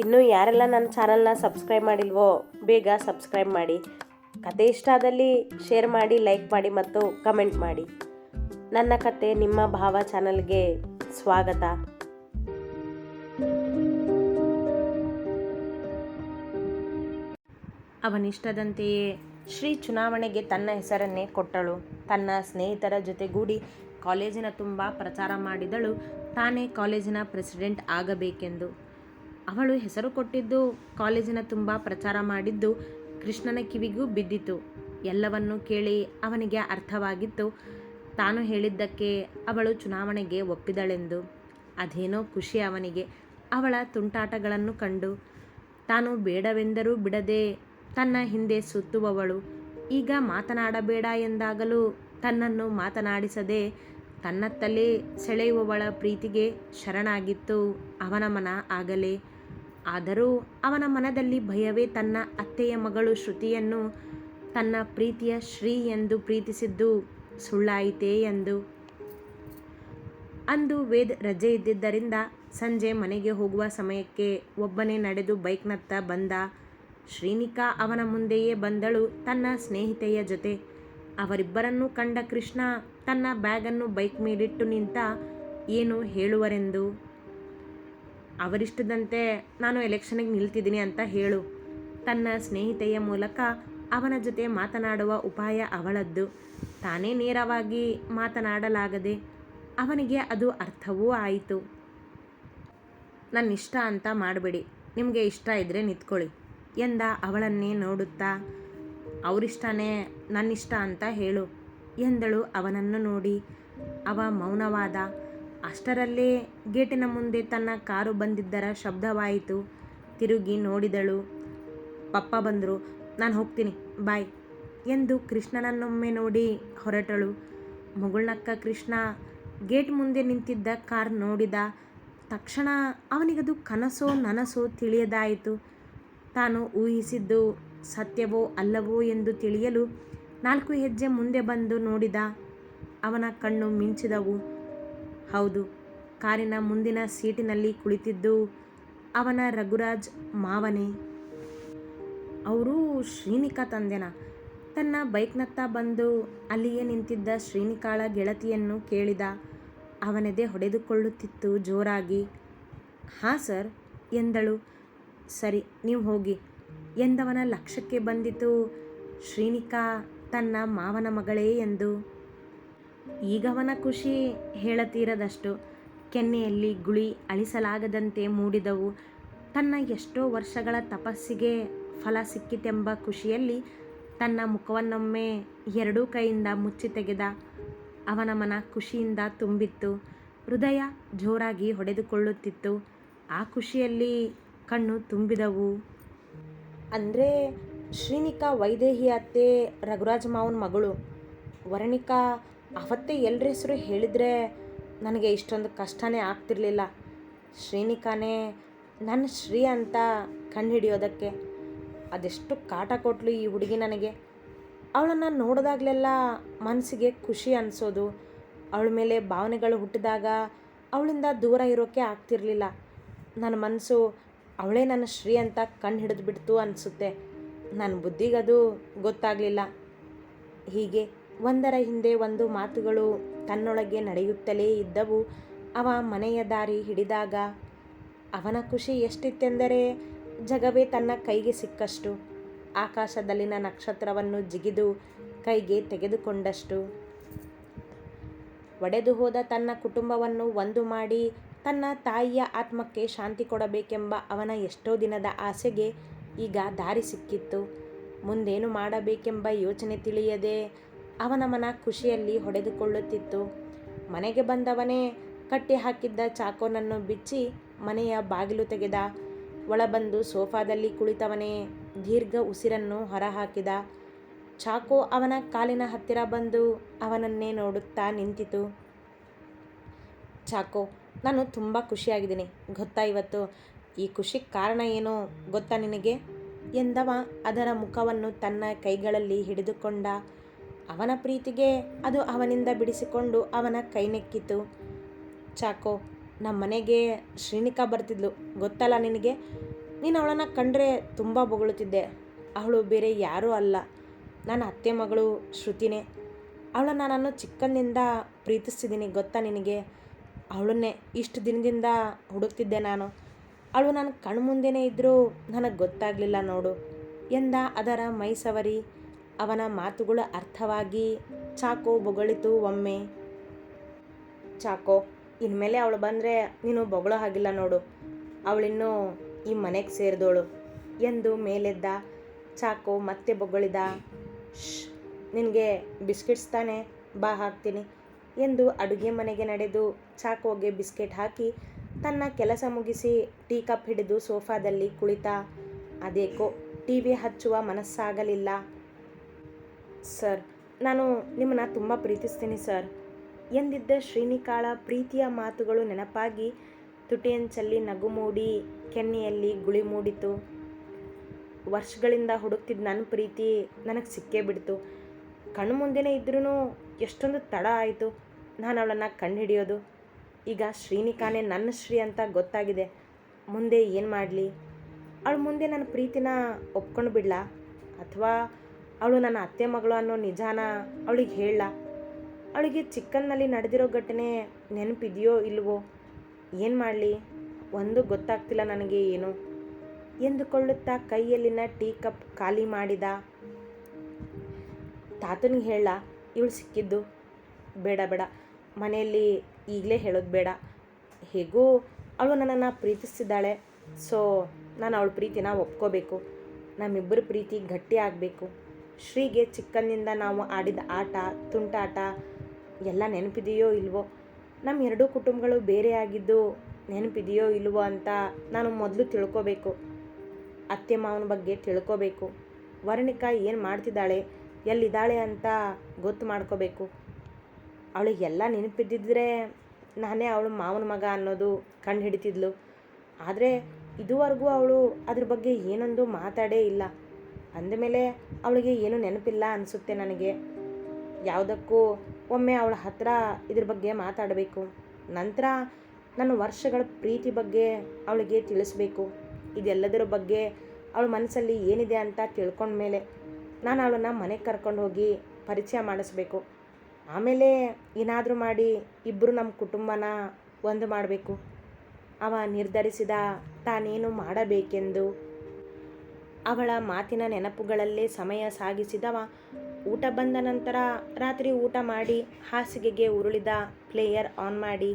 ಇನ್ನೂ ಯಾರೆಲ್ಲ ನನ್ನ ಚಾನಲ್ನ ಸಬ್ಸ್ಕ್ರೈಬ್ ಮಾಡಿಲ್ವೋ ಬೇಗ ಸಬ್ಸ್ಕ್ರೈಬ್ ಮಾಡಿ. ಕತೆ ಇಷ್ಟ ಆದಲ್ಲಿ ಶೇರ್ ಮಾಡಿ, ಲೈಕ್ ಮಾಡಿ ಮತ್ತು ಕಮೆಂಟ್ ಮಾಡಿ. ನನ್ನ ಕತೆ ನಿಮ್ಮ ಭಾವ ಚಾನಲ್ಗೆ ಸ್ವಾಗತ. ಅವನಿಷ್ಟದಂತೆಯೇ ಶ್ರೀ ಚುನಾವಣೆಗೆ ತನ್ನ ಹೆಸರನ್ನೇ ಕೊಟ್ಟಳು. ತನ್ನ ಸ್ನೇಹಿತರ ಜೊತೆಗೂಡಿ ಕಾಲೇಜಿನ ತುಂಬ ಪ್ರಚಾರ ಮಾಡಿದಳು ತಾನೇ ಕಾಲೇಜಿನ ಪ್ರೆಸಿಡೆಂಟ್ ಆಗಬೇಕೆಂದು. ಅವಳು ಹೆಸರು ಕೊಟ್ಟಿದ್ದು, ಕಾಲೇಜಿನ ತುಂಬ ಪ್ರಚಾರ ಮಾಡಿದ್ದು ಕೃಷ್ಣನ ಕಿವಿಗೂ ಬಿದ್ದಿತು. ಎಲ್ಲವನ್ನೂ ಕೇಳಿ ಅವನಿಗೆ ಅರ್ಥವಾಗಿತ್ತು ತಾನು ಹೇಳಿದ್ದಕ್ಕೆ ಅವಳು ಚುನಾವಣೆಗೆ ಒಪ್ಪಿದಳೆಂದು. ಅದೇನೋ ಖುಷಿ ಅವನಿಗೆ ಅವಳ ತುಂಟಾಟಗಳನ್ನು ಕಂಡು. ತಾನು ಬೇಡವೆಂದರೂ ಬಿಡದೆ ತನ್ನ ಹಿಂದೆ ಸುತ್ತುವವಳು ಈಗ ಮಾತನಾಡಬೇಡ ಎಂದಾಗಲೂ ತನ್ನನ್ನು ಮಾತನಾಡಿಸದೆ ತನ್ನತ್ತಲೇ ಸೆಳೆಯುವವಳ ಪ್ರೀತಿಗೆ ಶರಣಾಗಿತ್ತು ಅವನ ಮನ ಆಗಲೇ. ಆದರೂ ಅವನ ಮನದಲ್ಲಿ ಭಯವೇ. ತನ್ನ ಅತ್ತೆಯ ಮಗಳು ಶ್ರುತಿಯನ್ನು ತನ್ನ ಪ್ರೀತಿಯ ಶ್ರೀ ಎಂದು ಪ್ರೀತಿಸಿದ್ದು ಸುಳ್ಳಾಯಿತೇ ಎಂದು. ಅಂದು ವೇದ್ ರಜೆ ಇದ್ದಿದ್ದರಿಂದ ಸಂಜೆ ಮನೆಗೆ ಹೋಗುವ ಸಮಯಕ್ಕೆ ಒಬ್ಬನೇ ನಡೆದು ಬೈಕ್ನತ್ತ ಬಂದ. ಶ್ರೀನಿಕಾ ಅವನ ಮುಂದೆಯೇ ಬಂದಳು ತನ್ನ ಸ್ನೇಹಿತೆಯ ಜೊತೆ. ಅವರಿಬ್ಬರನ್ನೂ ಕಂಡ ಕೃಷ್ಣ ತನ್ನ ಬ್ಯಾಗನ್ನು ಬೈಕ್ ಮೇಲಿಟ್ಟು ನಿಂತ. ಏನು ಹೇಳುವರೆಂದು. ಅವರಿಷ್ಟದಂತೆ ನಾನು ಎಲೆಕ್ಷನ್ಗೆ ನಿಲ್ತಿದ್ದೀನಿ ಅಂತ ಹೇಳು. ತನ್ನ ಸ್ನೇಹಿತೆಯ ಮೂಲಕ ಅವನ ಜೊತೆ ಮಾತನಾಡುವ ಉಪಾಯ ಅವಳದ್ದು. ತಾನೇ ನೇರವಾಗಿ ಮಾತನಾಡಲಾಗದೆ ಅವನಿಗೆ ಅದು ಅರ್ಥವೂ ಆಯಿತು. ನನ್ನಿಷ್ಟ ಅಂತ ಮಾಡಬೇಡಿ, ನಿಮಗೆ ಇಷ್ಟ ಇದ್ದರೆ ನಿಂತ್ಕೊಳ್ಳಿ ಎಂದ ಅವಳನ್ನೇ ನೋಡುತ್ತಾ. ಅವರಿಷ್ಟನೇ, ನನ್ನಿಷ್ಟ ಅಂತ ಹೇಳು ಎಂದಳು ಅವನನ್ನು ನೋಡಿ. ಅವ ಮೌನವಾದ. ಅಷ್ಟರಲ್ಲೇ ಗೇಟಿನ ಮುಂದೆ ತನ್ನ ಕಾರು ಬಂದಿದ್ದರ ಶಬ್ದವಾಯಿತು. ತಿರುಗಿ ನೋಡಿದಳು. ಪಪ್ಪ ಬಂದರು, ನಾನು ಹೋಗ್ತೀನಿ, ಬಾಯ್ ಎಂದು ಕೃಷ್ಣನನ್ನೊಮ್ಮೆ ನೋಡಿ ಹೊರಟಳು. ಮುಗುಳ್ನಕ್ಕ ಕೃಷ್ಣ ಗೇಟ್ ಮುಂದೆ ನಿಂತಿದ್ದ ಕಾರ್ ನೋಡಿದ ತಕ್ಷಣ ಅವನಿಗದು ಕನಸೋ ನನಸೋ ತಿಳಿಯದಾಯಿತು. ತಾನು ಊಹಿಸಿದ್ದು ಸತ್ಯವೋ ಅಲ್ಲವೋ ಎಂದು ತಿಳಿಯಲು 4 ಹೆಜ್ಜೆ ಮುಂದೆ ಬಂದು ನೋಡಿದ. ಅವನ ಕಣ್ಣು ಮಿಂಚಿದವು. ಹೌದು, ಕಾರಿನ ಮುಂದಿನ ಸೀಟಿನಲ್ಲಿ ಕುಳಿತಿದ್ದು ಅವನ ರಘುರಾಜ್ ಮಾವನೇ. ಅವರು ಶ್ರೀನಿಕಾ ತಂದೆನ. ತನ್ನ ಬೈಕ್ನತ್ತ ಬಂದು ಅಲ್ಲಿಯೇ ನಿಂತಿದ್ದ ಶ್ರೀನಿಕಾಳ ಗೆಳತಿಯನ್ನು ಕೇಳಿದ. ಅವನೆದೆ ಹೊಡೆದುಕೊಳ್ಳುತ್ತಿತ್ತು ಜೋರಾಗಿ. ಹಾಂ ಸರ್ ಎಂದಳು. ಸರಿ, ನೀವು ಹೋಗಿ ಎಂದವನ ಲಕ್ಷ್ಯಕ್ಕೆ ಬಂದಿತು ಶ್ರೀನಿಕಾ ತನ್ನ ಮಾವನ ಮಗಳೇ ಎಂದು. ಈಗವನ ಖುಷಿ ಹೇಳತೀರದಷ್ಟು. ಕೆನ್ನೆಯಲ್ಲಿ ಗುಳಿ ಅಳಿಸಲಾಗದಂತೆ ಮೂಡಿದವು. ತನ್ನ ಎಷ್ಟೋ ವರ್ಷಗಳ ತಪಸ್ಸಿಗೆ ಫಲ ಸಿಕ್ಕಿತೆಂಬ ಖುಷಿಯಲ್ಲಿ ತನ್ನ ಮುಖವನ್ನೊಮ್ಮೆ 2 ಕೈಯಿಂದ ಮುಚ್ಚಿ ತೆಗೆದ. ಅವನ ಮನ ಖುಷಿಯಿಂದ ತುಂಬಿತ್ತು. ಹೃದಯ ಜೋರಾಗಿ ಹೊಡೆದುಕೊಳ್ಳುತ್ತಿತ್ತು. ಆ ಖುಷಿಯಲ್ಲಿ ಕಣ್ಣು ತುಂಬಿದವು. ಅಂದರೆ ಶ್ರೀನಿಕಾ ವೈದೇಹಿ ಅತ್ತೆ ರಘುರಾಜ್ ಮಾವನ ಮಗಳು. ವರ್ಣಿಕಾ ಅವತ್ತೇ ಎಲ್ಲರ ಹೆಸರು ಹೇಳಿದರೆ ನನಗೆ ಇಷ್ಟೊಂದು ಕಷ್ಟನೇ ಆಗ್ತಿರಲಿಲ್ಲ. ಶ್ರೀನಿಕಾನೇ ನನ್ನ ಶ್ರೀ ಅಂತ ಕಂಡುಹಿಡಿಯೋದಕ್ಕೆ. ಅದೆಷ್ಟು ಕಾಟ ಕೊಟ್ಲು ಈ ಹುಡುಗಿ ನನಗೆ. ಅವಳನ್ನು ನೋಡಿದಾಗಲೆಲ್ಲ ಮನಸ್ಸಿಗೆ ಖುಷಿ ಅನಿಸೋದು. ಅವಳ ಮೇಲೆ ಭಾವನೆಗಳು ಹುಟ್ಟಿದಾಗ ಅವಳಿಂದ ದೂರ ಇರೋಕ್ಕೆ ಆಗ್ತಿರಲಿಲ್ಲ. ನನ್ನ ಮನಸ್ಸು ಅವಳೇ ನನ್ನ ಶ್ರೀ ಅಂತ ಕಣ್ಣು ಹಿಡಿದು ಬಿಡ್ತು ಅನಿಸುತ್ತೆ. ನನ್ನ ಬುದ್ಧಿಗದು ಗೊತ್ತಾಗಲಿಲ್ಲ. ಹೀಗೆ ಒಂದರ ಹಿಂದೆ ಒಂದು ಮಾತುಗಳು ತನ್ನೊಳಗೆ ನಡೆಯುತ್ತಲೇ ಇದ್ದವು. ಅವ ಮನೆಯ ದಾರಿ ಹಿಡಿದಾಗ ಅವನ ಖುಷಿ ಎಷ್ಟಿತ್ತೆಂದರೆ ಜಗವೇ ತನ್ನ ಕೈಗೆ ಸಿಕ್ಕಷ್ಟು. ಆಕಾಶದಲ್ಲಿನ ನಕ್ಷತ್ರವನ್ನು ಜಿಗಿದು ಕೈಗೆ ತೆಗೆದುಕೊಂಡಷ್ಟು. ಒಡೆದು ಹೋದ ತನ್ನ ಕುಟುಂಬವನ್ನು ಒಂದು ಮಾಡಿ ತನ್ನ ತಾಯಿಯ ಆತ್ಮಕ್ಕೆ ಶಾಂತಿ ಕೊಡಬೇಕೆಂಬ ಅವನ ಎಷ್ಟೋ ದಿನದ ಆಸೆಗೆ ಈಗ ದಾರಿ ಸಿಕ್ಕಿತ್ತು. ಮುಂದೇನು ಮಾಡಬೇಕೆಂಬ ಯೋಚನೆ ತಿಳಿಯದೆ ಅವನ ಮನ ಖುಷಿಯಲ್ಲಿ ಹೊಡೆದುಕೊಳ್ಳುತ್ತಿತ್ತು. ಮನೆಗೆ ಬಂದವನೇ ಕಟ್ಟಿ ಹಾಕಿದ್ದ ಚಾಕೋನನ್ನು ಬಿಚ್ಚಿ ಮನೆಯ ಬಾಗಿಲು ತೆಗೆದ. ಒಳಬಂದು ಸೋಫಾದಲ್ಲಿ ಕುಳಿತವನೇ ದೀರ್ಘ ಉಸಿರನ್ನು ಹೊರಹಾಕಿದ. ಚಾಕೋ ಅವನ ಕಾಲಿನ ಹತ್ತಿರ ಬಂದು ಅವನನ್ನೇ ನೋಡುತ್ತಾ ನಿಂತಿತು. ಚಾಕೋ, ನಾನು ತುಂಬ ಖುಷಿಯಾಗಿದ್ದೀನಿ ಗೊತ್ತಾ ಇವತ್ತು. ಈ ಖುಷಿಗೆ ಕಾರಣ ಏನೋ ಗೊತ್ತಾ ನಿನಗೆ ಎಂದವ ಅದರ ಮುಖವನ್ನು ತನ್ನ ಕೈಗಳಲ್ಲಿ ಹಿಡಿದುಕೊಂಡ. ಅವನ ಪ್ರೀತಿಗೆ ಅದು ಅವನಿಂದ ಬಿಡಿಸಿಕೊಂಡು ಅವನ ಕೈ ನೆಕ್ಕಿತು. ಚಾಕೋ, ನಮ್ಮ ಮನೆಗೆ ಶ್ರೀನಿಕಾ ಬರ್ತಿದ್ಲು ಗೊತ್ತಲ್ಲ ನಿನಗೆ. ನೀನು ಅವಳನ್ನು ಕಂಡ್ರೆ ತುಂಬ ಬೊಗಳುತ್ತಿದ್ದೆ. ಅವಳು ಬೇರೆ ಯಾರೂ ಅಲ್ಲ, ನನ್ನ ಅತ್ತೆ ಮಗಳು ಶ್ರುತಿನೇ. ಅವಳನ್ನು ನಾನು ಚಿಕ್ಕಂದಿಂದ ಪ್ರೀತಿಸ್ತಿದ್ದೀನಿ ಗೊತ್ತಾ ನಿನಗೆ. ಅವಳನ್ನೇ ಇಷ್ಟು ದಿನದಿಂದ ಹುಡುಕ್ತಿದ್ದೆ ನಾನು. ಅವಳು ನನ್ನ ಕಣ್ಮುಂದೆನೇ ಇದ್ದರೂ ನನಗೆ ಗೊತ್ತಾಗಲಿಲ್ಲ ನೋಡು ಎಂದ. ಅದರ ಮೈ ಸವರಿ ಅವನ ಮಾತುಗಳು ಅರ್ಥವಾಗಿ ಚಾಕೋ ಬೊಗಳಿತು ಒಮ್ಮೆ. ಚಾಕೋ, ಇನ್ಮೇಲೆ ಅವಳು ಬಂದರೆ ನೀನು ಬೊಗಳೋ ಹಾಗಿಲ್ಲ ನೋಡು, ಅವಳಿನ್ನೂ ಈ ಮನೆಗೆ ಸೇರಿದೋಳು ಎಂದು ಮೇಲೆದ್ದ. ಚಾಕೋ ಮತ್ತೆ ಬೊಗಳಿದ. ಶ್, ನಿನಗೆ ಬಿಸ್ಕೆಟ್ಸ್ ತಾನೆ, ಬಾ ಹಾಕ್ತೀನಿ ಎಂದು ಅಡುಗೆ ಮನೆಗೆ ನಡೆದು ಚಾಕೋಗೆ ಬಿಸ್ಕೆಟ್ ಹಾಕಿ ತನ್ನ ಕೆಲಸ ಮುಗಿಸಿ ಟೀ ಕಪ್ ಹಿಡಿದು ಸೋಫಾದಲ್ಲಿ ಕುಳಿತ. ಅದೇಕೋ ಟಿವಿ ಹಚ್ಚುವ ಮನಸ್ಸಾಗಲಿಲ್ಲ. ಸರ್, ನಾನು ನಿಮ್ಮನ್ನು ತುಂಬ ಪ್ರೀತಿಸ್ತೀನಿ ಸರ್ ಎಂದಿದ್ದ ಶ್ರೀನಿಕಾಳ ಪ್ರೀತಿಯ ಮಾತುಗಳು ನೆನಪಾಗಿ ತುಟಿಯಂಚಲ್ಲಿ ನಗು ಮೂಡಿ ಕೆನ್ನೆಯಲ್ಲಿ ಗುಳಿ ಮೂಡಿತು. ವರ್ಷಗಳಿಂದ ಹುಡುಕ್ತಿದ್ದ ನನ್ನ ಪ್ರೀತಿ ನನಗೆ ಸಿಕ್ಕೇ ಬಿಡ್ತು. ಕಣ್ಣು ಮುಂದೆನೇ ಇದ್ರೂ ಎಷ್ಟೊಂದು ತಡ ಆಯಿತು ನಾನು ಅವಳನ್ನು ಕಂಡುಹಿಡಿಯೋದು. ಈಗ ಶ್ರೀನಿಕಾನೇ ನನ್ನ ಶ್ರೀ ಅಂತ ಗೊತ್ತಾಗಿದೆ. ಮುಂದೆ ಏನು ಮಾಡಲಿ? ಅವಳ ಮುಂದೆ ನನ್ನ ಪ್ರೀತಿನ ಒಪ್ಕೊಂಡು ಬಿಡಲಾ, ಅಥವಾ ಅವಳು ನನ್ನ ಅತ್ತೆ ಮಗಳು ಅನ್ನೋ ನಿಜಾನ ಅವಳಿಗೆ ಹೇಳಲ್ಲ? ಅವಳಿಗೆ ಚಿಕ್ಕನ್ನಲ್ಲಿ ನಡೆದಿರೋ ಘಟನೆ ನೆನಪಿದೆಯೋ ಇಲ್ವೋ? ಏನು ಮಾಡಲಿ? ಒಂದು ಗೊತ್ತಾಗ್ತಿಲ್ಲ ನನಗೆ ಏನು ಎಂದುಕೊಳ್ಳುತ್ತಾ ಕೈಯಲ್ಲಿನ ಟೀ ಕಪ್ ಖಾಲಿ ಮಾಡಿದ. ತಾತನಿಗೆ ಹೇಳ ಇವಳು ಸಿಕ್ಕಿದ್ದು? ಬೇಡ ಬೇಡ, ಮನೆಯಲ್ಲಿ ಈಗಲೇ ಹೇಳೋದು ಬೇಡ. ಹೇಗೂ ಅವಳು ನನ್ನನ್ನು ಪ್ರೀತಿಸ್ತಿದ್ದಾಳೆ, ಸೊ ನಾನು ಅವಳ ಪ್ರೀತಿನ ಒಪ್ಕೋಬೇಕು. ನಮ್ಮಿಬ್ಬರ ಪ್ರೀತಿ ಗಟ್ಟಿ ಆಗಬೇಕು. ಶ್ರೀಗೆ ಚಿಕ್ಕಂದಿಂದ ನಾವು ಆಡಿದ ಆಟ ತುಂಟಾಟ ಎಲ್ಲ ನೆನಪಿದೆಯೋ ಇಲ್ವೋ? ನಮ್ಮ ಎರಡೂ ಕುಟುಂಬಗಳು ಬೇರೆ ಆಗಿದ್ದು ನೆನಪಿದೆಯೋ ಇಲ್ವೋ ಅಂತ ನಾನು ಮೊದಲು ತಿಳ್ಕೋಬೇಕು. ಅತ್ತೆ ಮಾವನ ಬಗ್ಗೆ ತಿಳ್ಕೋಬೇಕು. ವರ್ಣಿಕಾ ಏನು ಮಾಡ್ತಿದ್ದಾಳೆ, ಎಲ್ಲಿದ್ದಾಳೆ ಅಂತ ಗೊತ್ತು ಮಾಡ್ಕೋಬೇಕು. ಅವಳಿಗೆಲ್ಲ ನೆನಪಿದ್ದಿದ್ರೆ ನಾನೇ ಅವಳು ಮಾವನ ಮಗ ಅನ್ನೋದು ಕಂಡು ಹಿಡಿತಿದ್ಲು. ಆದರೆ ಇದುವರೆಗೂ ಅವಳು ಅದ್ರ ಬಗ್ಗೆ ಏನೊಂದು ಮಾತಾಡೇ ಇಲ್ಲ. ಅಂದಮೇಲೆ ಅವಳಿಗೆ ಏನೂ ನೆನಪಿಲ್ಲ ಅನಿಸುತ್ತೆ ನನಗೆ. ಯಾವುದಕ್ಕೂ ಒಮ್ಮೆ ಅವಳ ಹತ್ರ ಇದ್ರ ಬಗ್ಗೆ ಮಾತಾಡಬೇಕು. ನಂತರ ನನ್ನ ವರ್ಷಗಳ ಪ್ರೀತಿ ಬಗ್ಗೆ ಅವಳಿಗೆ ತಿಳಿಸ್ಬೇಕು. ಇದೆಲ್ಲದರ ಬಗ್ಗೆ ಅವಳ ಮನಸ್ಸಲ್ಲಿ ಏನಿದೆ ಅಂತ ತಿಳ್ಕೊಂಡ್ಮೇಲೆ ನಾನು ಅವಳನ್ನು ಮನೆಗೆ ಕರ್ಕೊಂಡು ಹೋಗಿ ಪರಿಚಯ ಮಾಡಿಸ್ಬೇಕು. ಆಮೇಲೆ ಏನಾದರೂ ಮಾಡಿ ಇಬ್ಬರು ನಮ್ಮ ಕುಟುಂಬನ ಒಂದು ಮಾಡಬೇಕು. ಅವ ನಿರ್ಧರಿಸಿದ ತಾನೇನು ಮಾಡಬೇಕೆಂದು. ಅವಳ ಮಾತಿನ ನೆನಪುಗಳಲ್ಲೇ ಸಮಯ ಸಾಗಿಸಿದವ ಊಟ ಬಂದ ನಂತರ ರಾತ್ರಿ ಊಟ ಮಾಡಿ ಹಾಸಿಗೆಗೆ ಉರುಳಿದ ಪ್ಲೇಯರ್ ಆನ್ ಮಾಡಿ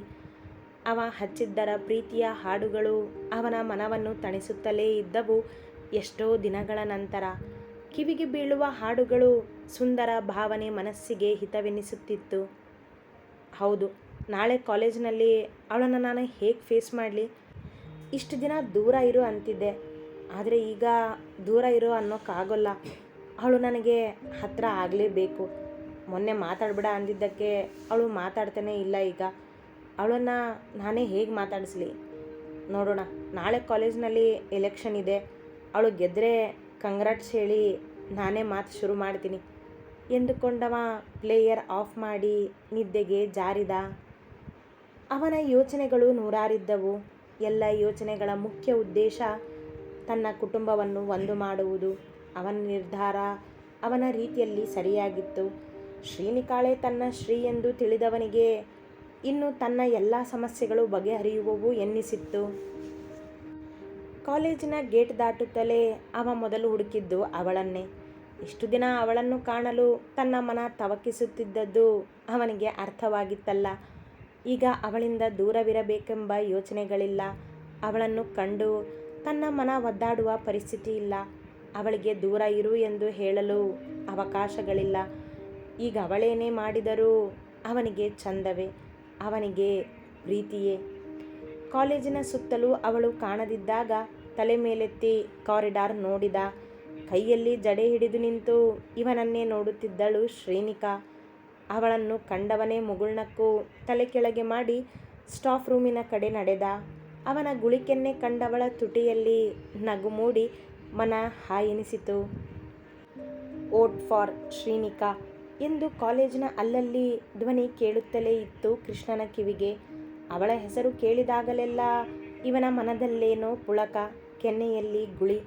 ಅವ ಹಚ್ಚಿದ್ದರ ಪ್ರೀತಿಯ ಹಾಡುಗಳು ಅವನ ಮನವನ್ನು ತಣಿಸುತ್ತಲೇ ಇದ್ದವು. ಎಷ್ಟೋ ದಿನಗಳ ನಂತರ ಕಿವಿಗೆ ಬೀಳುವ ಹಾಡುಗಳು, ಸುಂದರ ಭಾವನೆ ಮನಸ್ಸಿಗೆ ಹಿತವೆನಿಸುತ್ತಿತ್ತು. ಹೌದು, ನಾಳೆ ಕಾಲೇಜಿನಲ್ಲಿ ಅವಳನ್ನು ನಾನು ಹೇಗೆ ಫೇಸ್ ಮಾಡಲಿ? ಇಷ್ಟು ದಿನ ದೂರ ಇರು ಅಂತಿದ್ದೆ, ಆದರೆ ಈಗ ದೂರ ಇರು ಅನ್ನೋಕ್ಕಾಗೋಲ್ಲ. ಅವಳು ನನಗೆ ಹತ್ತಿರ ಆಗಲೇಬೇಕು. ಮೊನ್ನೆ ಮಾತಾಡಬೇಡ ಅಂದಿದ್ದಕ್ಕೆ ಅವಳು ಮಾತಾಡ್ತಾನೇ ಇಲ್ಲ. ಈಗ ಅವಳನ್ನು ನಾನೇ ಹೇಗೆ ಮಾತಾಡಿಸ್ಲಿ? ನೋಡೋಣ, ನಾಳೆ ಕಾಲೇಜಿನಲ್ಲಿ ಎಲೆಕ್ಷನ್ ಇದೆ. ಅವಳು ಗೆದ್ದರೆ ಕಂಗ್ರಾಟ್ಸ್ ಹೇಳಿ ನಾನೇ ಮಾತು ಶುರು ಮಾಡ್ತೀನಿ ಎಂದುಕೊಂಡವ ಪ್ಲೇಯರ್ ಆಫ್ ಮಾಡಿ ನಿದ್ದೆಗೆ ಜಾರಿದ. ಅವನ ಯೋಚನೆಗಳು ನೂರಾರಿದ್ದವು. ಎಲ್ಲ ಯೋಚನೆಗಳ ಮುಖ್ಯ ಉದ್ದೇಶ ತನ್ನ ಕುಟುಂಬವನ್ನು ಒಂದು ಮಾಡುವುದು. ಅವನ ನಿರ್ಧಾರ ಅವನ ರೀತಿಯಲ್ಲಿ ಸರಿಯಾಗಿತ್ತು. ಶ್ರೀನಿಕಾಳೆ ತನ್ನ ಶ್ರೀ ಎಂದು ತಿಳಿದವನಿಗೆ ಇನ್ನು ತನ್ನ ಎಲ್ಲ ಸಮಸ್ಯೆಗಳು ಬಗೆಹರಿಯುವವು ಎನ್ನಿಸಿತ್ತು. ಕಾಲೇಜಿನ ಗೇಟ್ ದಾಟುತ್ತಲೇ ಅವ ಮೊದಲು ಹುಡುಕಿದ್ದು ಅವಳನ್ನೇ. ಇಷ್ಟು ದಿನ ಅವಳನ್ನು ಕಾಣಲು ತನ್ನ ಮನ ತವಕಿಸುತ್ತಿದ್ದದ್ದು ಅವನಿಗೆ ಅರ್ಥವಾಗಿತ್ತಲ್ಲ. ಈಗ ಅವಳಿಂದ ದೂರವಿರಬೇಕೆಂಬ ಯೋಚನೆಗಳಿಲ್ಲ. ಅವಳನ್ನು ಕಂಡು ತನ್ನ ಮನ ಒದ್ದಾಡುವ ಪರಿಸ್ಥಿತಿ ಇಲ್ಲ. ಅವಳಿಗೆ ದೂರ ಇರು ಎಂದು ಹೇಳಲು ಅವಕಾಶಗಳಿಲ್ಲ. ಈಗ ಅವಳೇನೇ ಮಾಡಿದರೂ ಅವನಿಗೆ ಚಂದವೇ, ಅವನಿಗೆ ಪ್ರೀತಿಯೇ. ಕಾಲೇಜಿನ ಸುತ್ತಲೂ ಅವಳು ಕಾಣದಿದ್ದಾಗ ತಲೆ ಮೇಲೆತ್ತಿ ಕಾರಿಡಾರ್ ನೋಡಿದ. ಕೈಯಲ್ಲಿ ಜಡೆ ಹಿಡಿದು ನಿಂತು ಇವನನ್ನೇ ನೋಡುತ್ತಿದ್ದಳು ಶ್ರೀನಿಕಾ. ಅವಳನ್ನು ಕಂಡವನೇ ಮುಗುಳ್ನಕ್ಕು ತಲೆ ಕೆಳಗೆ ಮಾಡಿ ಸ್ಟಾಫ್ ರೂಮಿನ ಕಡೆ ನಡೆದ. ಅವನ ಗುಳಿಕೆನ್ನೇ ಕಂಡವಳ ತುಟಿಯಲ್ಲಿ ನಗು ಮೂಡಿ ಮನ ಹಾಯೆನಿಸಿತು. ವೋಟ್ ಫಾರ್ ಶ್ರೀನಿಕಾ ಎಂದು ಕಾಲೇಜಿನ ಅಲ್ಲಲ್ಲಿ ಧ್ವನಿ ಕೇಳುತ್ತಲೇ ಇತ್ತು ಕೃಷ್ಣನ ಕಿವಿಗೆ. ಅವಳ ಹೆಸರು ಕೇಳಿದಾಗಲೆಲ್ಲ ಇವನ ಮನದಲ್ಲೇನೋ ಪುಳಕ. ಕೆನ್ನೆಯಲ್ಲಿ ಗುಳಿ.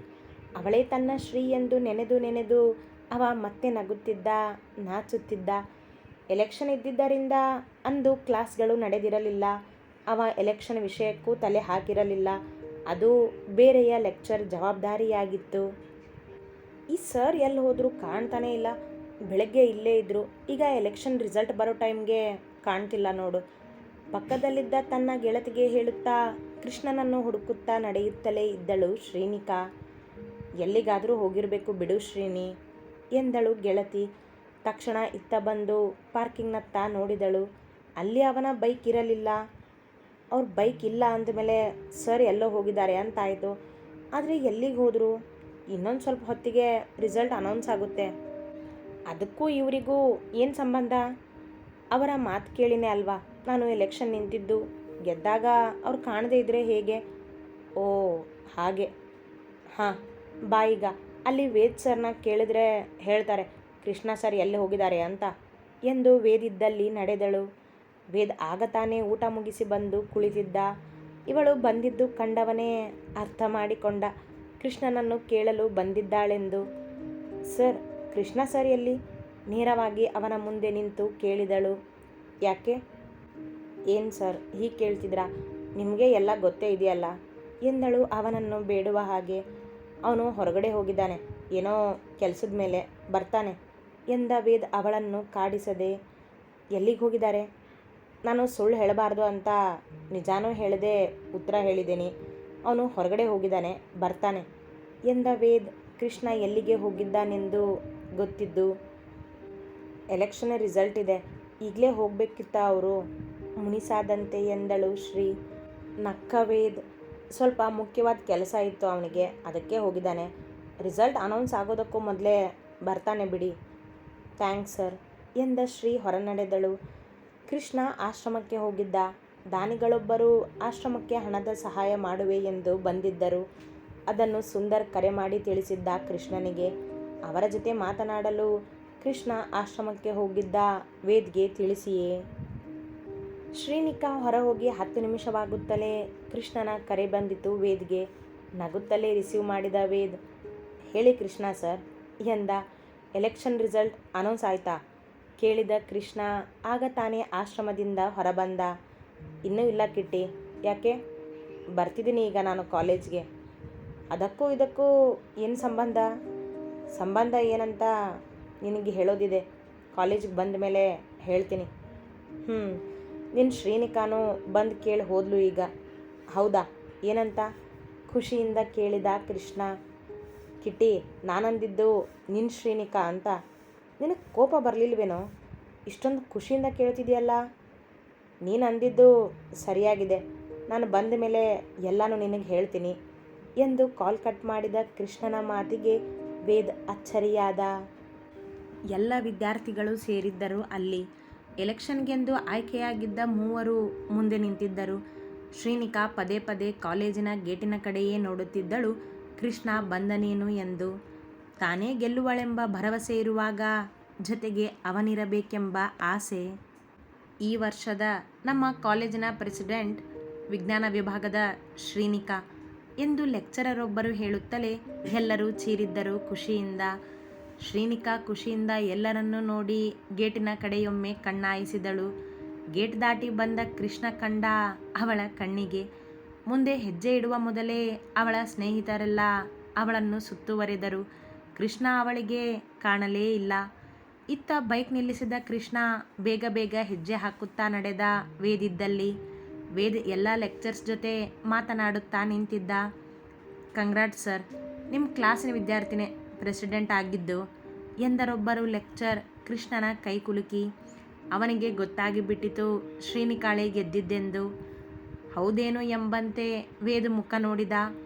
ಅವಳೇ ತನ್ನ ಶ್ರೀ ಎಂದು ನೆನೆದು ನೆನೆದು ಅವ ಮತ್ತೆ ನಗುತ್ತಿದ್ದ, ನಾಚುತ್ತಿದ್ದ. ಎಲೆಕ್ಷನ್ ಇದ್ದಿದ್ದರಿಂದ ಅಂದು ಕ್ಲಾಸ್ಗಳು ನಡೆದಿರಲಿಲ್ಲ. ಅವ ಎಲೆಕ್ಷನ್ ವಿಷಯಕ್ಕೂ ತಲೆ ಹಾಕಿರಲಿಲ್ಲ. ಅದು ಬೇರೆಯ ಲೆಕ್ಚರ್ ಜವಾಬ್ದಾರಿಯಾಗಿತ್ತು. ಈ ಸರ್ ಎಲ್ಲಿ ಹೋದರೂ ಕಾಣ್ತಾನೇ ಇಲ್ಲ. ಬೆಳಗ್ಗೆ ಇಲ್ಲೇ ಇದ್ದರು, ಈಗ ಎಲೆಕ್ಷನ್ ರಿಸಲ್ಟ್ ಬರೋ ಟೈಮ್ಗೆ ಕಾಣ್ತಿಲ್ಲ ನೋಡು. ಪಕ್ಕದಲ್ಲಿದ್ದ ತನ್ನ ಗೆಳತಿಗೆ ಹೇಳುತ್ತಾ ಕೃಷ್ಣನನ್ನು ಹುಡುಕುತ್ತಾ ನಡೆಯುತ್ತಲೇ ಇದ್ದಳು ಶ್ರೀನಿಕಾ. ಎಲ್ಲಿಗಾದರೂ ಹೋಗಿರಬೇಕು ಬಿಡು ಶ್ರೀನಿ ಎಂದಳು ಗೆಳತಿ. ತಕ್ಷಣ ಇತ್ತ ಬಂದು ಪಾರ್ಕಿಂಗ್ನತ್ತ ನೋಡಿದಳು. ಅಲ್ಲಿ ಅವನ ಬೈಕ್ ಇರಲಿಲ್ಲ. ಅವ್ರ ಬೈಕ್ ಇಲ್ಲ ಅಂದಮೇಲೆ ಸರ್ ಎಲ್ಲೋ ಹೋಗಿದ್ದಾರೆ ಅಂತಾಯಿತು. ಆದರೆ ಎಲ್ಲಿಗೆ ಹೋದರು? ಇನ್ನೊಂದು ಸ್ವಲ್ಪ ಹೊತ್ತಿಗೆ ರಿಸಲ್ಟ್ ಅನೌನ್ಸ್ ಆಗುತ್ತೆ. ಅದಕ್ಕೂ ಇವರಿಗೂ ಏನು ಸಂಬಂಧ? ಅವರ ಮಾತು ಕೇಳಿನೇ ಅಲ್ವಾ ನಾನು ಎಲೆಕ್ಷನ್ ನಿಂತಿದ್ದು. ಗೆದ್ದಾಗ ಅವ್ರು ಕಾಣದೇ ಇದ್ದರೆ ಹೇಗೆ? ಓ ಹಾಗೆ, ಹಾಂ ಬಾ. ಈಗ ಅಲ್ಲಿ ವೇದ್ ಸರ್ನ ಕೇಳಿದ್ರೆ ಹೇಳ್ತಾರೆ ಕೃಷ್ಣ ಸರ್ ಎಲ್ಲಿ ಹೋಗಿದ್ದಾರೆ ಅಂತ ಎಂದು ವೇದ್ ಇದ್ದಲ್ಲಿ ನಡೆದಳು. ವೇದ್ ಆಗ ತಾನೇ ಊಟ ಮುಗಿಸಿ ಬಂದು ಕುಳಿತಿದ್ದ. ಇವಳು ಬಂದಿದ್ದು ಕಂಡವನೇ ಅರ್ಥ ಮಾಡಿಕೊಂಡ. ಕೃಷ್ಣನನ್ನು ಕೇಳಲು ಬಂದಿದ್ದಾಳೆಂದು. ಸರ್, ಕೃಷ್ಣ ಸರ್ ಎಲ್ಲಿ? ನೇರವಾಗಿ ಅವನ ಮುಂದೆ ನಿಂತು ಕೇಳಿದಳು. ಯಾಕೆ? ಏನು ಸರ್ ಹೀಗೆ ಕೇಳ್ತಿದ್ರಾ? ನಿಮಗೆ ಎಲ್ಲ ಗೊತ್ತೇ ಇದೆಯಲ್ಲ ಎಂದಳು ಅವನನ್ನು ಬೇಡುವ ಹಾಗೆ. ಅವನು ಹೊರಗಡೆ ಹೋಗಿದ್ದಾನೆ, ಏನೋ ಕೆಲಸದ ಮೇಲೆ, ಬರ್ತಾನೆ ಎಂದ ವೇದ್ ಅವಳನ್ನು ಕಾಡಿಸದೆ. ಎಲ್ಲಿಗೆ ಹೋಗಿದ್ದಾರೆ? ನಾನು ಸುಳ್ಳು ಹೇಳಬಾರ್ದು ಅಂತ ನಿಜಾನೂ ಹೇಳದೆ ಉತ್ತರ ಹೇಳಿದ್ದೀನಿ. ಅವನು ಹೊರಗಡೆ ಹೋಗಿದ್ದಾನೆ, ಬರ್ತಾನೆ ಎಂದ ವೇದ್. ಕೃಷ್ಣ ಎಲ್ಲಿಗೆ ಹೋಗಿದ್ದಾನೆಂದು ಗೊತ್ತಿದ್ದು. ಎಲೆಕ್ಷನ್ ರಿಸಲ್ಟ್ ಇದೆ, ಈಗಲೇ ಹೋಗಬೇಕಿತ್ತ ಅವರು ಮುನಿಸಾದಂತೆ ಎಂದಳು ಶ್ರೀ. ನಕ್ಕ ವೇದ್. ಸ್ವಲ್ಪ ಮುಖ್ಯವಾದ ಕೆಲಸ ಇತ್ತು ಅವನಿಗೆ, ಅದಕ್ಕೆ ಹೋಗಿದ್ದಾನೆ. ರಿಸಲ್ಟ್ ಅನೌನ್ಸ್ ಆಗೋದಕ್ಕೂ ಮೊದಲೇ ಬರ್ತಾನೆ ಬಿಡಿ. ಥ್ಯಾಂಕ್ಸ್ ಸರ್ ಎಂದ ಶ್ರೀ ಹೊರನಡೆದಳು. ಕೃಷ್ಣ ಆಶ್ರಮಕ್ಕೆ ಹೋಗಿದ್ದ. ದಾನಿಗಳೊಬ್ಬರು ಆಶ್ರಮಕ್ಕೆ ಹಣದ ಸಹಾಯ ಮಾಡುವೆ ಎಂದು ಬಂದಿದ್ದರು. ಅದನ್ನು ಸುಂದರ್ ಕರೆ ಮಾಡಿ ತಿಳಿಸಿದ್ದ ಕೃಷ್ಣನಿಗೆ. ಅವರ ಜೊತೆ ಮಾತನಾಡಲು ಕೃಷ್ಣ ಆಶ್ರಮಕ್ಕೆ ಹೋಗಿದ್ದ ವೇದ್ಗೆ ತಿಳಿಸಿಯೇ. ಶ್ರೀನಿಕಾ ಹೊರಹೋಗಿ 10 ನಿಮಿಷವಾಗುತ್ತಲೇ ಕೃಷ್ಣನ ಕರೆ ಬಂದಿತು ವೇದ್ಗೆ. ನಗುತ್ತಲೇ ರಿಸೀವ್ ಮಾಡಿದ ವೇದ್. ಹೇಳಿ ಕೃಷ್ಣ ಸರ್ ಎಂದ. ಎಲೆಕ್ಷನ್ ರಿಸಲ್ಟ್ ಅನೌನ್ಸ್ ಆಯ್ತಾ ಕೇಳಿದ ಕೃಷ್ಣ ಆಗ ತಾನೇ ಆಶ್ರಮದಿಂದ ಹೊರಬಂದ. ಇನ್ನೂ ಇಲ್ಲ ಕಿಟ್ಟಿ. ಯಾಕೆ? ಬರ್ತಿದ್ದೀನಿ ಈಗ ನಾನು ಕಾಲೇಜ್ಗೆ. ಅದಕ್ಕೂ ಇದಕ್ಕೂ ಏನು ಸಂಬಂಧ? ಸಂಬಂಧ ಏನಂತ ನಿನಗೆ ಹೇಳೋದಿದೆ, ಕಾಲೇಜಿಗೆ ಬಂದ ಮೇಲೆ ಹೇಳ್ತೀನಿ. ನಿನ್ನ ಶ್ರೀನಿಕಾನೂ ಬಂದು ಕೇಳಿ ಹೋದ್ಲು ಈಗ. ಹೌದಾ, ಏನಂತ ಖುಷಿಯಿಂದ ಕೇಳಿದ ಕೃಷ್ಣ. ಕಿಟ್ಟಿ, ನಾನಂದಿದ್ದು ನಿನ್ನ ಶ್ರೀನಿಕಾ ಅಂತ. ನಿನಗೆ ಕೋಪ ಬರಲಿಲ್ವೇನೋ? ಇಷ್ಟೊಂದು ಖುಷಿಯಿಂದ ಕೇಳ್ತಿದೆಯಲ್ಲ. ನೀನು ಅಂದಿದ್ದು ಸರಿಯಾಗಿದೆ, ನಾನು ಬಂದ ಮೇಲೆ ಎಲ್ಲನೂ ನಿನಗೆ ಹೇಳ್ತೀನಿ ಎಂದು ಕಾಲ್ ಕಟ್ ಮಾಡಿದ ಕೃಷ್ಣನ ಮಾತಿಗೆ ವೇದ್ ಅಚ್ಚರಿಯಾದ. ಎಲ್ಲ ವಿದ್ಯಾರ್ಥಿಗಳು ಸೇರಿದ್ದರು ಅಲ್ಲಿ. ಎಲೆಕ್ಷನ್ಗೆಂದು ಆಯ್ಕೆಯಾಗಿದ್ದ 3 ಮುಂದೆ ನಿಂತಿದ್ದರು. ಶ್ರೀನಿಕಾ ಪದೇ ಪದೇ ಕಾಲೇಜಿನ ಗೇಟಿನ ಕಡೆಯೇ ನೋಡುತ್ತಿದ್ದಳು. ಕೃಷ್ಣ ಬಂದನೇನು ಎಂದು. ತಾನೇ ಗೆಲ್ಲುವಳೆಂಬ ಭರವಸೆ ಇರುವಾಗ ಜೊತೆಗೆ ಅವನಿರಬೇಕೆಂಬ ಆಸೆ. ಈ ವರ್ಷದ ನಮ್ಮ ಕಾಲೇಜಿನ ಪ್ರೆಸಿಡೆಂಟ್ ವಿಜ್ಞಾನ ವಿಭಾಗದ ಶ್ರೀನಿಕಾ ಎಂದು ಲೆಕ್ಚರರೊಬ್ಬರು ಹೇಳುತ್ತಲೇ ಎಲ್ಲರೂ ಚೀರಿದ್ದರು ಖುಷಿಯಿಂದ. ಶ್ರೀನಿಕಾ ಖುಷಿಯಿಂದ ಎಲ್ಲರನ್ನೂ ನೋಡಿ ಗೇಟಿನ ಕಡೆಯೊಮ್ಮೆ ಕಣ್ಣಾಯಿಸಿದಳು. ಗೇಟ್ ದಾಟಿ ಬಂದ ಕೃಷ್ಣ ಕಂಡ ಅವಳ ಕಣ್ಣಿಗೆ. ಮುಂದೆ ಹೆಜ್ಜೆ ಇಡುವ ಮೊದಲೇ ಅವಳ ಸ್ನೇಹಿತರೆಲ್ಲ ಅವಳನ್ನು ಸುತ್ತುವರೆದರು. ಕೃಷ್ಣ ಅವಳಿಗೆ ಕಾಣಲೇ ಇಲ್ಲ. ಇತ್ತ ಬೈಕ್ ನಿಲ್ಲಿಸಿದ ಕೃಷ್ಣ ಬೇಗ ಬೇಗ ಹೆಜ್ಜೆ ಹಾಕುತ್ತಾ ನಡೆದ ವೇದಿದ್ದಲ್ಲಿ. ವೇದ್ ಎಲ್ಲ ಲೆಕ್ಚರ್ಸ್ ಜೊತೆ ಮಾತನಾಡುತ್ತಾ ನಿಂತಿದ್ದ. ಕಂಗ್ರಾಟ್ಸ್ ಸರ್, ನಿಮ್ಮ ಕ್ಲಾಸಿನ ವಿದ್ಯಾರ್ಥಿನೇ ಪ್ರೆಸಿಡೆಂಟ್ ಆಗಿದ್ದು ಎಂದರೊಬ್ಬರು ಲೆಕ್ಚರ್ ಕೃಷ್ಣನ ಕೈ ಕುಲುಕಿ. ಅವನಿಗೆ ಗೊತ್ತಾಗಿಬಿಟ್ಟಿತು ಶ್ರೀನಿಕಾಳೆ ಗೆದ್ದಿದ್ದೆಂದು. ಹೌದೇನು ಎಂಬಂತೆ ವೇದ್ ಮುಖ ನೋಡಿದ.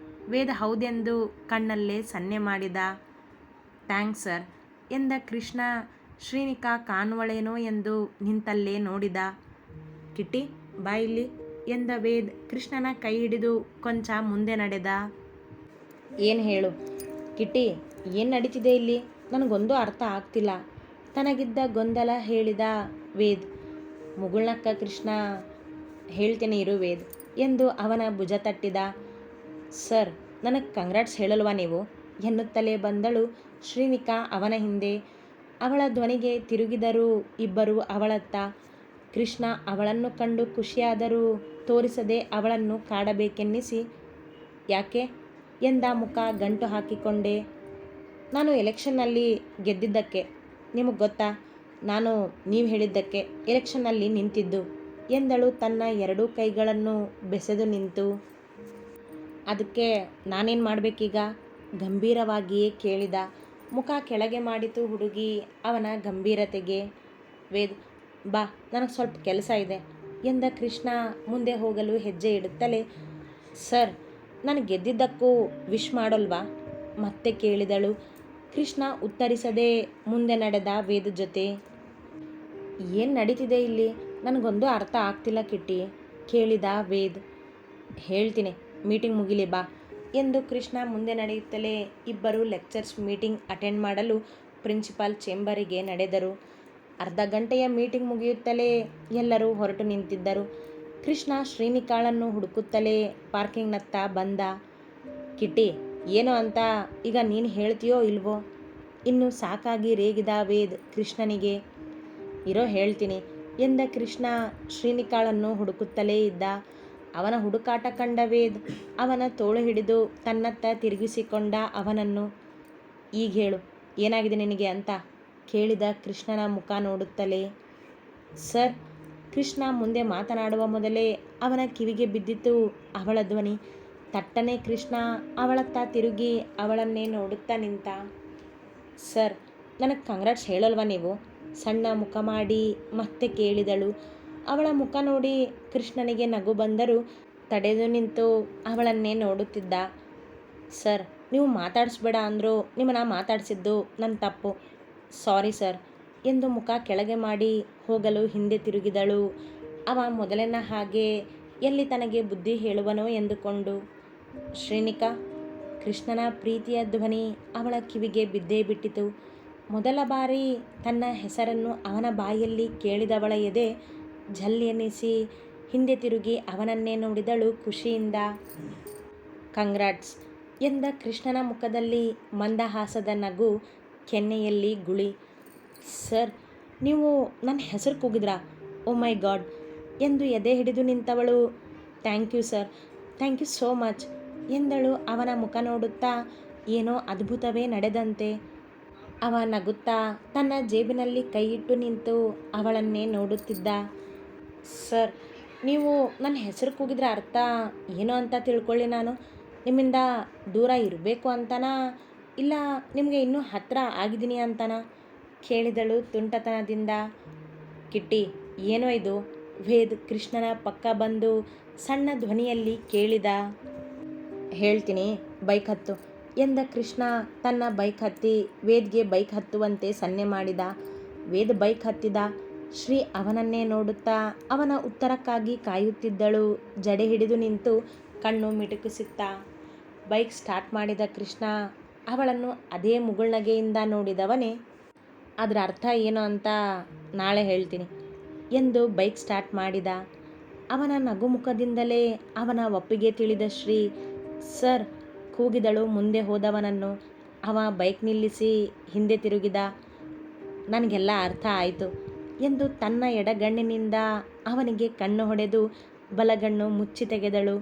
ವೇದ್ ಹೌದೆಂದು ಕಣ್ಣಲ್ಲೇ ಸನ್ನೆ ಮಾಡಿದ. ಥ್ಯಾಂಕ್ಸ್ ಸರ್ ಎಂದ ಕೃಷ್ಣ. ಶ್ರೀನಿಕಾ ಕಾಣುವಳೇನೋ ಎಂದು ನಿಂತಲ್ಲೇ ನೋಡಿದ. ಕಿಟ್ಟಿ ಬಾ ಇಲ್ಲಿ ಎಂದ ವೇದ್ ಕೃಷ್ಣನ ಕೈ ಹಿಡಿದು ಕೊಂಚ ಮುಂದೆ ನಡೆದ. ಏನು ಹೇಳು ಕಿಟ್ಟಿ, ಏನು ನಡೀತಿದೆ ಇಲ್ಲಿ? ನನಗೊಂದು ಅರ್ಥ ಆಗ್ತಿಲ್ಲ ತನಗಿದ್ದ ಗೊಂದಲ ಹೇಳಿದ ವೇದ್. ಮುಗುಳ್ನಕ್ಕ ಕೃಷ್ಣ. ಹೇಳ್ತೀನಿ ಇರು ವೇದ್ ಎಂದು ಅವನ ಭುಜ ತಟ್ಟಿದ. ಸರ್, ನನಗೆ ಕಂಗ್ರಾಟ್ಸ್ ಹೇಳಲ್ವಾ ನೀವು ಎನ್ನುತ್ತಲೇ ಬಂದಳು ಶ್ರೀನಿಕಾ ಅವನ ಹಿಂದೆ. ಅವಳ ಧ್ವನಿಗೆ ತಿರುಗಿದರು ಇಬ್ಬರು ಅವಳತ್ತ. ಕೃಷ್ಣ ಅವಳನ್ನು ಕಂಡು ಖುಷಿಯಾದರೂ ತೋರಿಸದೆ ಅವಳನ್ನು ಕಾಡಬೇಕೆನ್ನಿಸಿ, ಯಾಕೆ ಎಂದ ಮುಖ ಗಂಟು ಹಾಕಿಕೊಂಡೆ. ನಾನು ಎಲೆಕ್ಷನ್ನಲ್ಲಿ ಗೆದ್ದಿದ್ದಕ್ಕೆ. ನಿಮಗೆ ಗೊತ್ತಾ, ನಾನು ನೀವು ಹೇಳಿದ್ದಕ್ಕೆ ಎಲೆಕ್ಷನ್ನಲ್ಲಿ ನಿಂತಿದ್ದು ಎಂದಳು ತನ್ನ ಎರಡೂ ಕೈಗಳನ್ನು ಬೆಸೆದು ನಿಂತು. ಅದಕ್ಕೆ ನಾನೇನು ಮಾಡಬೇಕೀಗ ಗಂಭೀರವಾಗಿಯೇ ಕೇಳಿದ. ಮುಖ ಕೆಳಗೆ ಮಾಡಿತು ಹುಡುಗಿ ಅವನ ಗಂಭೀರತೆಗೆ. ವೇದ್, ಬಾ, ನನಗೆ ಸ್ವಲ್ಪ ಕೆಲಸ ಇದೆ ಎಂದ ಕೃಷ್ಣ ಮುಂದೆ ಹೋಗಲು ಹೆಜ್ಜೆ ಇಡುತ್ತಲೇ. ಸರ್, ನಾನು ಗೆದ್ದಿದ್ದಕ್ಕೂ ವಿಶ್ ಮಾಡೋಲ್ವಾ ಮತ್ತೆ ಕೇಳಿದಳು. ಕೃಷ್ಣ ಉತ್ತರಿಸದೆ ಮುಂದೆ ನಡೆದ ವೇದ್ ಜೊತೆ. ಏನು ನಡೀತಿದೆ ಇಲ್ಲಿ ನನಗೊಂದು ಅರ್ಥ ಆಗ್ತಿಲ್ಲ ಕಿಟ್ಟಿ ಕೇಳಿದ ವೇದ್. ಹೇಳ್ತೀನಿ, ಮೀಟಿಂಗ್ ಮುಗಿಲಿ ಬಾ ಎಂದು ಕೃಷ್ಣ ಮುಂದೆ ನಡೆಯುತ್ತಲೇ ಇಬ್ಬರು ಲೆಕ್ಚರ್ಸ್ ಮೀಟಿಂಗ್ ಅಟೆಂಡ್ ಮಾಡಲು ಪ್ರಿನ್ಸಿಪಾಲ್ ಚೇಂಬರಿಗೆ ನಡೆದರು. ಅರ್ಧ ಗಂಟೆಯ ಮೀಟಿಂಗ್ ಮುಗಿಯುತ್ತಲೇ ಎಲ್ಲರೂ ಹೊರಟು ನಿಂತಿದ್ದರು. ಕೃಷ್ಣ ಶ್ರೀನಿಕಾಳನ್ನು ಹುಡುಕುತ್ತಲೇ ಪಾರ್ಕಿಂಗ್ನತ್ತ ಬಂದ. ಕಿಟ್ಟಿ, ಏನು ಅಂತ ಈಗ ನೀನು ಹೇಳ್ತೀಯೋ ಇಲ್ವೋ ಇನ್ನು ಸಾಕಾಗಿ ರೇಗಿದ ವೇದ್ ಕೃಷ್ಣನಿಗೆ. ಇರೋ ಹೇಳ್ತೀನಿ ಎಂದ ಕೃಷ್ಣ ಶ್ರೀನಿಕಾಳನ್ನು ಹುಡುಕುತ್ತಲೇ ಇದ್ದ. ಅವನ ಹುಡುಕಾಟ ಕಂಡ ವೇದ್ ಅವನ ತೋಳು ಹಿಡಿದು ತನ್ನತ್ತ ತಿರುಗಿಸಿಕೊಂಡ ಅವನನ್ನು. ಈಗ ಹೇಳು, ಏನಾಗಿದೆ ನಿನಗೆ ಅಂತ ಕೇಳಿದ ಕೃಷ್ಣನ ಮುಖ ನೋಡುತ್ತಲೇ. ಸರ್, ಕೃಷ್ಣ ಮುಂದೆ ಮಾತನಾಡುವ ಮೊದಲೇ ಅವನ ಕಿವಿಗೆ ಬಿದ್ದಿತು ಅವಳ ಧ್ವನಿ. ತಟ್ಟನೆ ಕೃಷ್ಣ ಅವಳತ್ತ ತಿರುಗಿ ಅವಳನ್ನೇ ನೋಡುತ್ತಾ ನಿಂತ. ಸರ್, ನನಗೆ ಕಂಗ್ರಾಟ್ಸ್ ಹೇಳಲ್ವಾ ನೀವು ಸಣ್ಣ ಮುಖ ಮಾಡಿ ಮತ್ತೆ ಕೇಳಿದಳು. ಅವಳ ಮುಖ ನೋಡಿ ಕೃಷ್ಣನಿಗೆ ನಗು ಬಂದರೂ ತಡೆದು ನಿಂತು ಅವಳನ್ನೇ ನೋಡುತ್ತಿದ್ದ. ಸರ್, ನೀವು ಮಾತಾಡಿಸ್ಬೇಡ ಅಂದರೂ ನಿಮ್ಮನ್ನು ಮಾತಾಡಿಸಿದ್ದು ನನ್ನ ತಪ್ಪು. ಸಾರಿ ಸರ್ ಎಂದು ಮುಖ ಕೆಳಗೆ ಮಾಡಿ ಹೋಗಲು ಹಿಂದೆ ತಿರುಗಿದಳು. ಅವ ಮೊದಲಿನ ಹಾಗೆ ಎಲ್ಲಿ ತನಗೆ ಬುದ್ಧಿ ಹೇಳುವನೋ ಎಂದುಕೊಂಡು. ಶ್ರೀನಿಕಾ, ಕೃಷ್ಣನ ಪ್ರೀತಿಯ ಧ್ವನಿ ಅವಳ ಕಿವಿಗೆ ಬಿದ್ದೇ ಬಿಟ್ಟಿತು. ಮೊದಲ ಬಾರಿ ತನ್ನ ಹೆಸರನ್ನು ಅವನ ಬಾಯಲ್ಲಿ ಕೇಳಿದವಳ ಎದೆ ಝಲ್ ಎನ್ನಿಸಿ ಹಿಂದೆ ತಿರುಗಿ ಅವನನ್ನೇ ನೋಡಿದಳು ಖುಷಿಯಿಂದ. ಕಂಗ್ರಾಟ್ಸ್ ಎಂದ ಕೃಷ್ಣನ ಮುಖದಲ್ಲಿ ಮಂದಹಾಸದ ನಗು, ಕೆನ್ನೆಯಲ್ಲಿ ಗುಳಿ. ಸರ್, ನೀವು ನನ್ನ ಹೆಸರು ಕೂಗಿದ್ರಾ? ಓ ಮೈ ಗಾಡ್ ಎಂದು ಎದೆ ಹಿಡಿದು ನಿಂತವಳು. Thank you sir, thank you so much ಎಂದಳು ಅವನ ಮುಖ ನೋಡುತ್ತಾ. ಏನೋ ಅದ್ಭುತವೇ ನಡೆದಂತೆ. ಅವ ನಗುತ್ತಾ ತನ್ನ ಜೇಬಿನಲ್ಲಿ ಕೈಯಿಟ್ಟು ನಿಂತು ಅವಳನ್ನೇ ನೋಡುತ್ತಿದ್ದ. ಸರ್, ನೀವು ನನ್ನ ಹೆಸರು ಕೂಗಿದ್ರ ಅರ್ಥ ಏನೋ ಅಂತ ತಿಳ್ಕೊಳ್ಳಿ. ನಾನು ನಿಮ್ಮಿಂದ ದೂರ ಇರಬೇಕು ಅಂತನಾ ಇಲ್ಲ ನಿಮಗೆ ಇನ್ನೂ ಹತ್ತಿರ ಆಗಿದ್ದೀನಿ ಅಂತನಾ ಕೇಳಿದಳು ತುಂಟತನದಿಂದ. ಕಿಟ್ಟಿ, ಏನೋ ಇದು ವೇದ್ ಕೃಷ್ಣನ ಪಕ್ಕ ಬಂದು ಸಣ್ಣ ಧ್ವನಿಯಲ್ಲಿ ಕೇಳಿದ. ಹೇಳ್ತೀನಿ, ಬೈಕ್ ಹತ್ತು ಎಂದ ಕೃಷ್ಣ ತನ್ನ ಬೈಕ್ ಹತ್ತಿ ವೇದ್ಗೆ ಬೈಕ್ ಹತ್ತುವಂತೆ ಸನ್ನೆ ಮಾಡಿದ. ವೇದ್ ಬೈಕ್ ಹತ್ತಿದ. ಶ್ರೀ ಅವನನ್ನೇ ನೋಡುತ್ತಾ ಅವನ ಉತ್ತರಕ್ಕಾಗಿ ಕಾಯುತ್ತಿದ್ದಳು. ಜಡೆ ಹಿಡಿದು ನಿಂತು ಕಣ್ಣು ಮಿಟುಕಿಸುತ್ತಾ. ಬೈಕ್ ಸ್ಟಾರ್ಟ್ ಮಾಡಿದ ಕೃಷ್ಣ ಅವಳನ್ನು ಅದೇ ಮುಗುಳ್ನಗೆಯಿಂದ ನೋಡಿದವನೇ. ಅದರ ಅರ್ಥ ಏನು ಅಂತ ನಾಳೆ ಹೇಳ್ತೀನಿ ಎಂದು ಬೈಕ್ ಸ್ಟಾರ್ಟ್ ಮಾಡಿದ. ಅವನ ನಗುಮುಖದಿಂದಲೇ ಅವನ ಒಪ್ಪಿಗೆ ತಿಳಿದ ಶ್ರೀ ಸರ್ ಕೂಗಿದಳು ಮುಂದೆ ಹೋದವನನ್ನು. ಅವ ಬೈಕ್ ನಿಲ್ಲಿಸಿ ಹಿಂದೆ ತಿರುಗಿದ. ನನಗೆಲ್ಲ ಅರ್ಥ ಆಯಿತು ಎಂದು ತನ್ನ ಎಡಗಣ್ಣಿನಿಂದ ಅವನಿಗೆ ಕಣ್ಣು ಹೊಡೆದು ಬಲಗಣ್ಣು ಮುಚ್ಚಿ ತೆಗೆದಳು.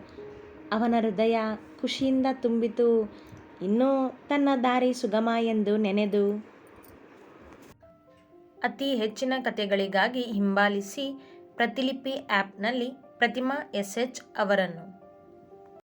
ಅವನ ಹೃದಯ ಖುಷಿಯಿಂದ ತುಂಬಿತು. ಇನ್ನೂ ತನ್ನ ದಾರಿ ಸುಗಮ ಎಂದು ನೆನೆದು. ಅತಿ ಹೆಚ್ಚಿನ ಕಥೆಗಳಿಗಾಗಿ ಹಿಂಬಾಲಿಸಿ ಪ್ರತಿಲಿಪಿ ಆ್ಯಪ್ನಲ್ಲಿ ಪ್ರತಿಮಾ SH ಅವರನ್ನು.